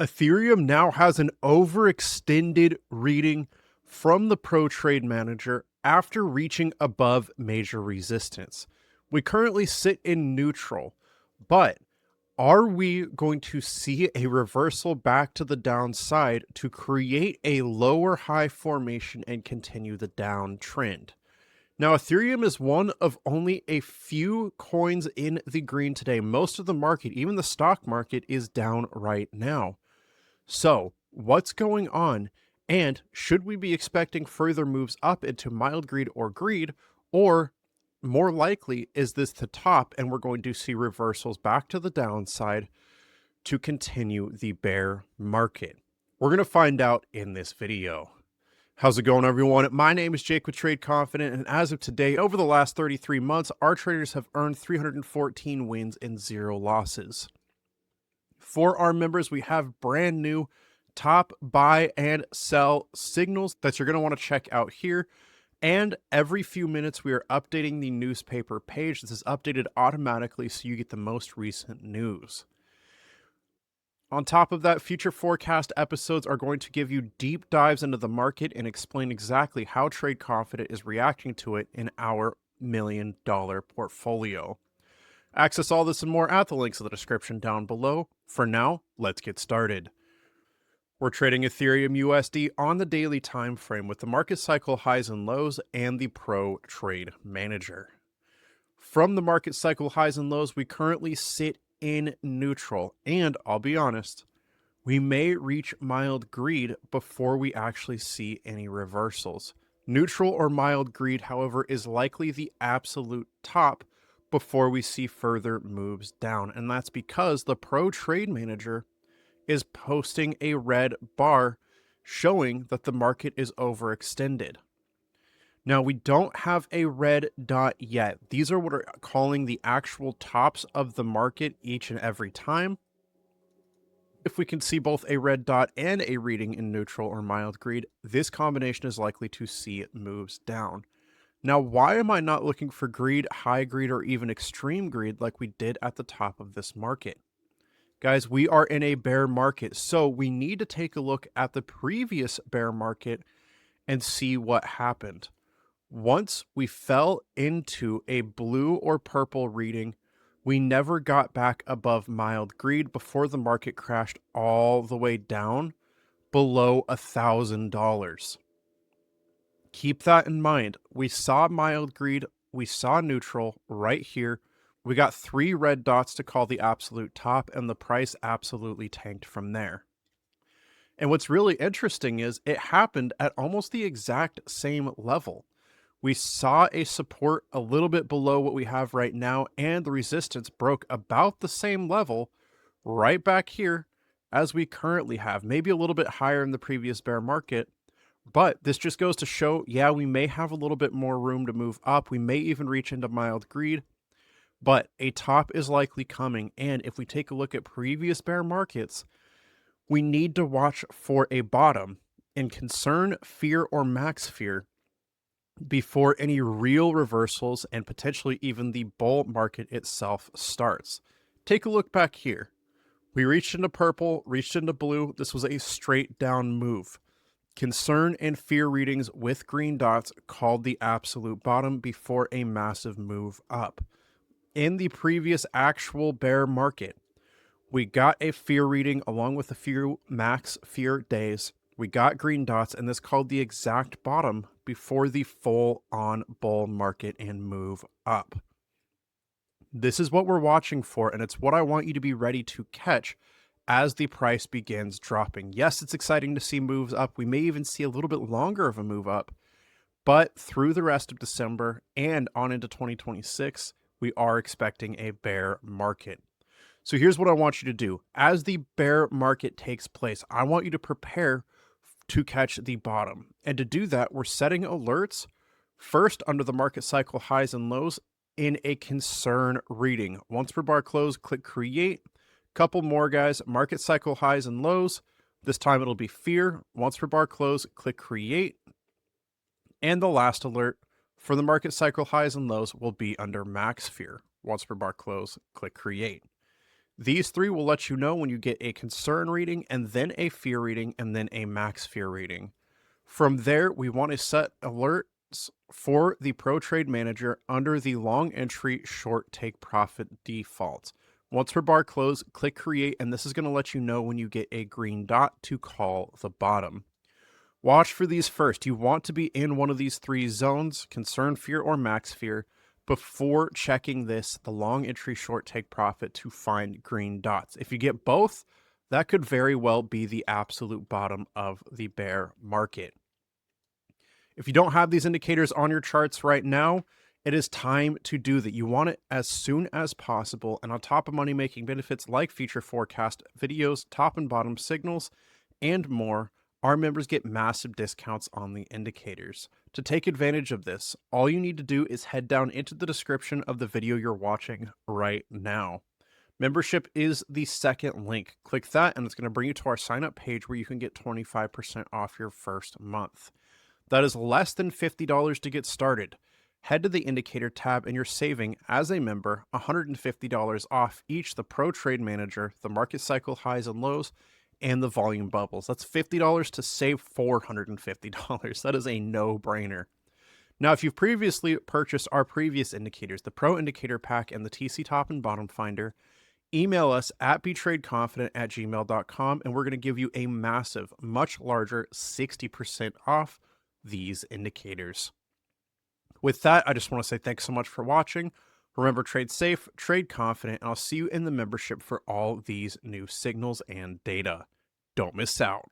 Ethereum now has an overextended reading from the Pro Trade Manager after reaching above major resistance. We currently sit in neutral, but are we going to see a reversal back to the downside to create a lower high formation and continue the downtrend? Now, Ethereum is one of only a few coins in the green today. Most of the market, even the stock market, is down right now. So, what's going on? And should we be expecting further moves up into mild greed or greed? Or more likely, is this the top and we're going to see reversals back to the downside to continue the bear market? We're going to find out in this video. How's it going, everyone? My name is Jake with Trade Confident, and as of today, over the last 33 months, our traders have earned 314 wins and 0 losses. For our members, we have brand new top buy and sell signals that you're going to want to check out here. And every few minutes, we are updating the newspaper page. This is updated automatically so you get the most recent news. On top of that, future forecast episodes are going to give you deep dives into the market and explain exactly how Trade Confident is reacting to it in our $1 million portfolio. Access all this and more at the links in the description down below. For now, let's get started. We're trading Ethereum USD on the daily time frame with the market cycle highs and lows and the Pro Trade Manager. From the market cycle highs and lows, we currently sit in neutral, and I'll be honest, we may reach mild greed before we actually see any reversals. Neutral or mild greed, however, is likely the absolute top before we see further moves down. And that's because the Pro Trade Manager is posting a red bar showing that the market is overextended. Now, we don't have a red dot yet. These are what are calling the actual tops of the market each and every time. If we can see both a red dot and a reading in neutral or mild greed, this combination is likely to see moves down. Now, why am I not looking for greed, high greed, or even extreme greed like we did at the top of this market? Guys, we are in a bear market, so we need to take a look at the previous bear market and see what happened. Once we fell into a blue or purple reading, we never got back above mild greed before the market crashed all the way down below $1,000. Keep that in mind. We saw mild greed, we saw neutral right here. We got 3 red dots to call the absolute top, and the price absolutely tanked from there. And what's really interesting is it happened at almost the exact same level. We saw a support a little bit below what we have right now, and the resistance broke about the same level right back here as we currently have, maybe a little bit higher in the previous bear market. But this just goes to show, yeah, we may have a little bit more room to move up. We may even reach into mild greed, but a top is likely coming. And if we take a look at previous bear markets, we need to watch for a bottom in concern, fear, or max fear before any real reversals and potentially even the bull market itself starts. Take a look back here. We reached into purple, reached into blue. This was a straight down move. Concern and fear readings with green dots called the absolute bottom before a massive move up. In the previous actual bear market, we got a fear reading along with a few max fear days. We got green dots, and this called the exact bottom before the full-on bull market and move up. This is what we're watching for, and it's what I want you to be ready to catch as the price begins dropping. Yes, it's exciting to see moves up. We may even see a little bit longer of a move up, but through the rest of December and on into 2026, we are expecting a bear market. So here's what I want you to do. As the bear market takes place, I want you to prepare to catch the bottom. And to do that, we're setting alerts first under the market cycle highs and lows in a concern reading. Once per bar close, click create. Couple more, guys. Market cycle highs and lows. This time it'll be fear. Once per bar close, click create. And the last alert for the market cycle highs and lows will be under max fear. Once per bar close, click create. These three will let you know when you get a concern reading, and then a fear reading, and then a max fear reading. From there, we want to set alerts for the Pro Trade Manager under the long entry short take profit default. Once per bar close, click create, and this is going to let you know when you get a green dot to call the bottom. Watch for these first. You want to be in one of these three zones, concern, fear, or max fear, before checking the long entry short take profit to find green dots. If you get both, that could very well be the absolute bottom of the bear market. If you don't have these indicators on your charts right now, it is time to do that. You want it as soon as possible. And on top of money making benefits like future forecast videos, top and bottom signals, and more, our members get massive discounts on the indicators. To take advantage of this, all you need to do is head down into the description of the video you're watching right now. Membership is the second link. Click that and it's going to bring you to our sign up page where you can get 25% off your first month. That is less than $50 to get started. Head to the indicator tab and you're saving, as a member, $150 off each the Pro Trade Manager, the market cycle highs and lows, and the volume bubbles. That's $50 to save $450. That is a no-brainer. Now, if you've previously purchased our previous indicators, the Pro Indicator Pack and the TC Top and Bottom Finder, email us at betradeconfident@gmail.com and we're going to give you a massive, much larger 60% off these indicators. With that, I just want to say thanks so much for watching. Remember, trade safe, trade confident, and I'll see you in the membership for all these new signals and data. Don't miss out.